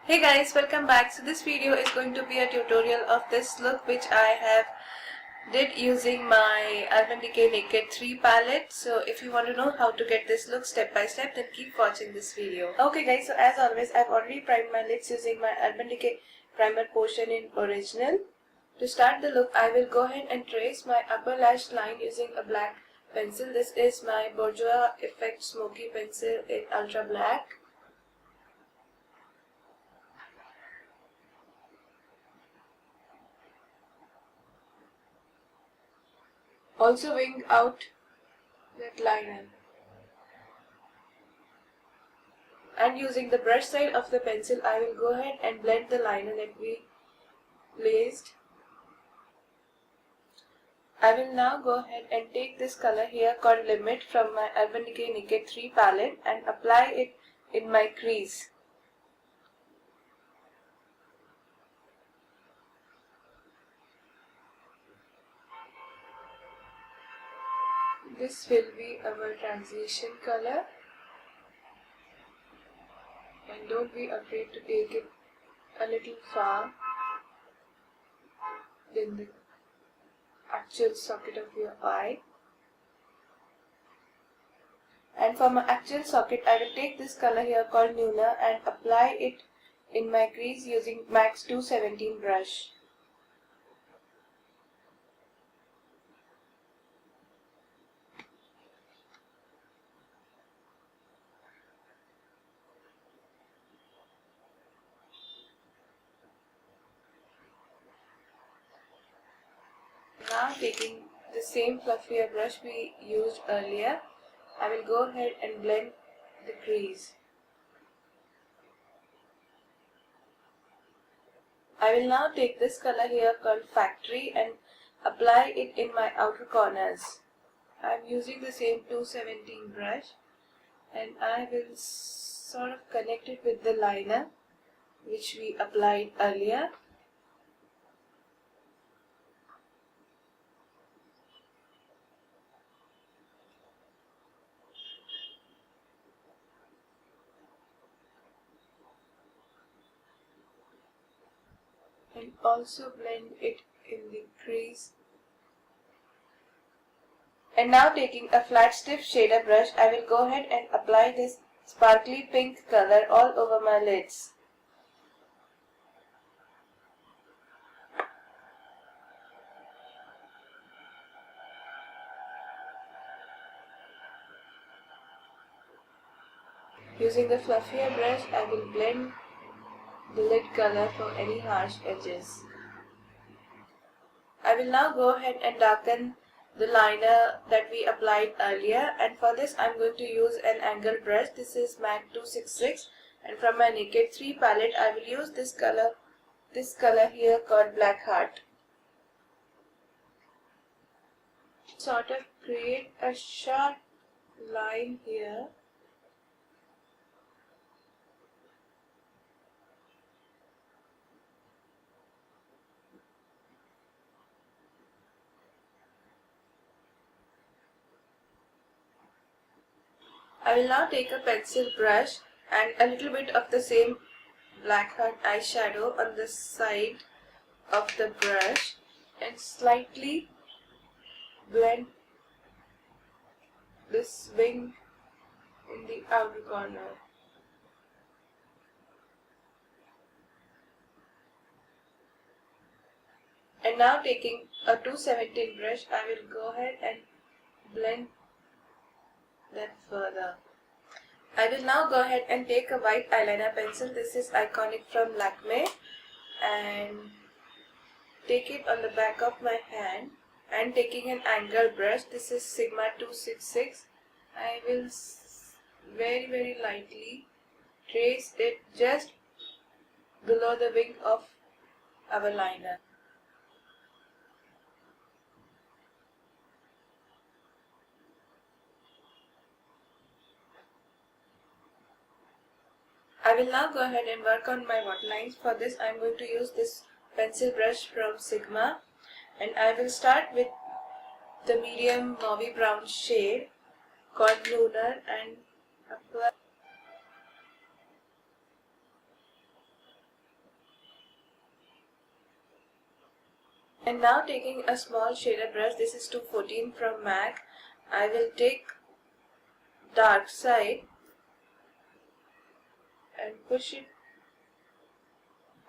Hey guys, welcome back. So this video is going to be a tutorial of this look which I have did using my Urban Decay Naked 3 palette. So if you want to know how to get this look step by step, then keep watching this video. Okay guys, so as always I've already primed my lids using my Urban Decay primer potion in original. To start the look, I will go ahead and trace my upper lash line using a black pencil. This is my Bourjois Effect Smoky Pencil in Ultra Black. Also wing out that liner. And using the brush side of the pencil, I will go ahead and blend the liner that we placed. I will now go ahead and take this color here called Limit from my Urban Decay Naked 3 palette and apply it in my crease. This will be our transition color. And don't be afraid to take it a little far than the actual socket of your eye. And for my actual socket, I will take this color here called Nuna and apply it in my crease using MAC 217 brush. Now taking the same fluffier brush we used earlier, I will go ahead and blend the crease. I will now take this color here called Factory and apply it in my outer corners. I am using the same 217 brush and I will sort of connect it with the liner which we applied earlier. And also blend it in the crease. And now taking a flat stiff shader brush, I will go ahead and apply this sparkly pink color all over my lids. Using the fluffier brush, I will blend the lid color for any harsh edges. I will now go ahead and darken the liner that we applied earlier, and for this I am going to use an angle brush. This is MAC 266 and from my Naked 3 palette I will use this color here called Black Heart. Sort of create a sharp line here. I will now take a pencil brush and a little bit of the same Black Heart eyeshadow on the side of the brush and slightly blend this wing in the outer corner. And now taking a 217 brush, I will go ahead and blend that further. I will now go ahead and take a white eyeliner pencil. This is Iconic from Lakme, and take it on the back of my hand, and taking an angle brush, this is Sigma 266, I will very lightly trace it just below the wing of our liner. I will now go ahead and work on my waterlines. For this I am going to use this pencil brush from Sigma, and I will start with the medium mauvey brown shade called Lunar and apply And now taking a small shader brush, this is 214 from MAC, I will take dark side and push it.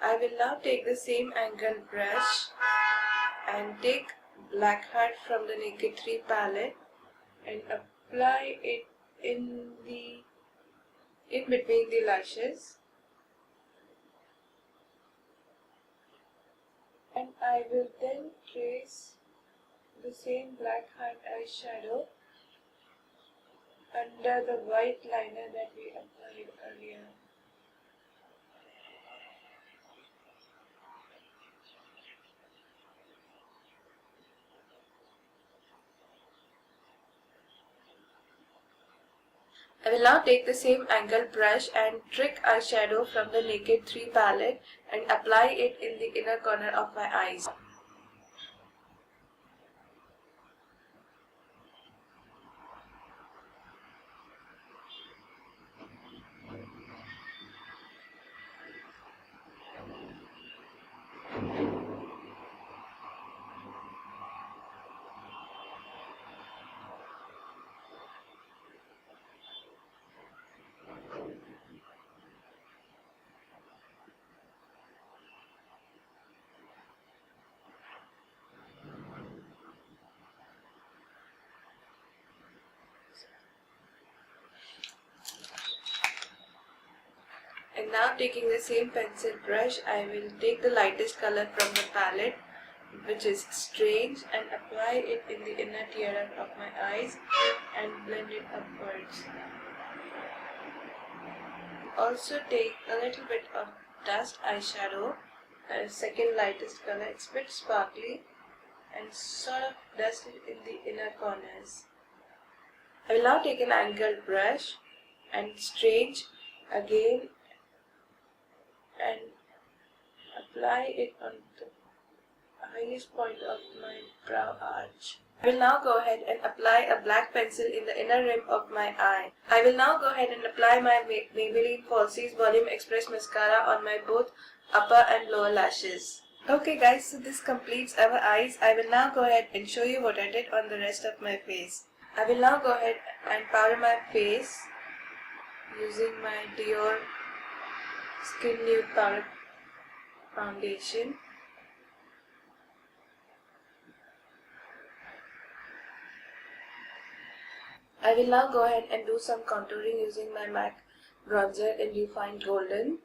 I will now take the same angle brush and take Black Heart from the Naked 3 palette and apply it in between the lashes. And I will then trace the same Black Heart eyeshadow under the white liner that we applied earlier. I will now take the same angle brush and Trick eyeshadow from the Naked 3 palette and apply it in the inner corner of my eyes. And now taking the same pencil brush, I will take the lightest color from the palette, which is Strange, and apply it in the inner tier of my eyes and blend it upwards. Also take a little bit of Dust eyeshadow, second lightest color, it's a bit sparkly, and sort of dust it in the inner corners. I will now take an angled brush and Strange again and apply it on the highest point of my brow arch. I will now go ahead and apply a black pencil in the inner rim of my eye. I will now go ahead and apply my Maybelline Falsies Volume Express Mascara on my both upper and lower lashes. Okay guys, so this completes our eyes. I will now go ahead and show you what I did on the rest of my face. I will now go ahead and powder my face using my Dior Skin Nude Powder Foundation. I will now go ahead and do some contouring using my MAC bronzer in Refined Golden.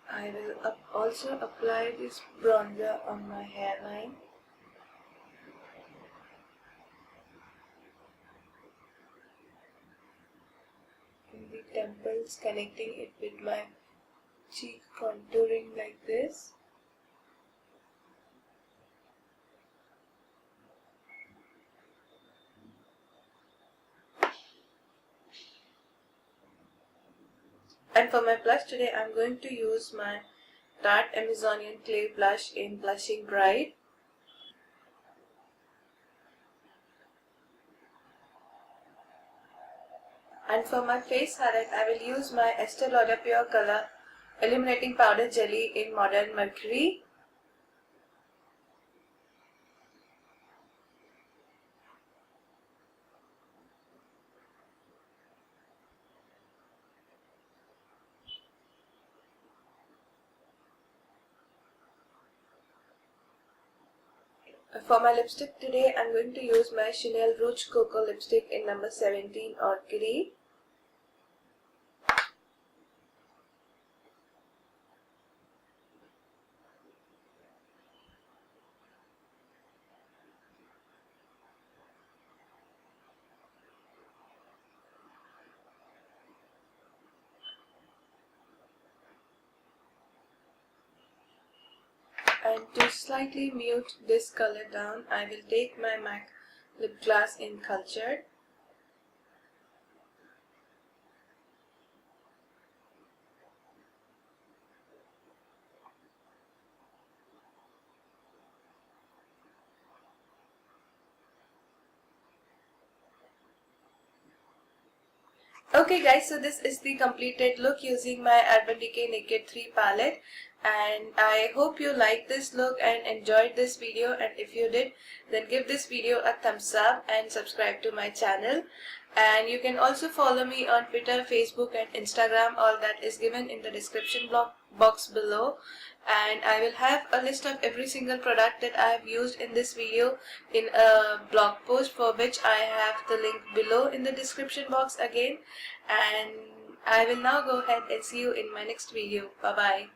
I will also apply this bronzer on my hairline. In the temples, connecting it with my cheek, contouring like this. And for my blush today, I'm going to use my Tarte Amazonian Clay Blush in Blushing Bright. And for my face highlight, I will use my Estee Lauder Pure Color Illuminating Powder Jelly in Modern Mercury. For my lipstick today, I'm going to use my Chanel Rouge Coco lipstick in number 17 Orchidee. And to slightly mute this color down, I will take my MAC lip gloss in Cultured. Okay guys, so this is the completed look using my Urban Decay Naked 3 palette, and I hope you liked this look and enjoyed this video, and if you did, then give this video a thumbs up and subscribe to my channel. And you can also follow me on Twitter, Facebook and Instagram. All that is given in the description box below, and I will have a list of every single product that I have used in this video in a blog post, for which I have the link below in the description box again. And I will now go ahead and see you in my next video. Bye bye.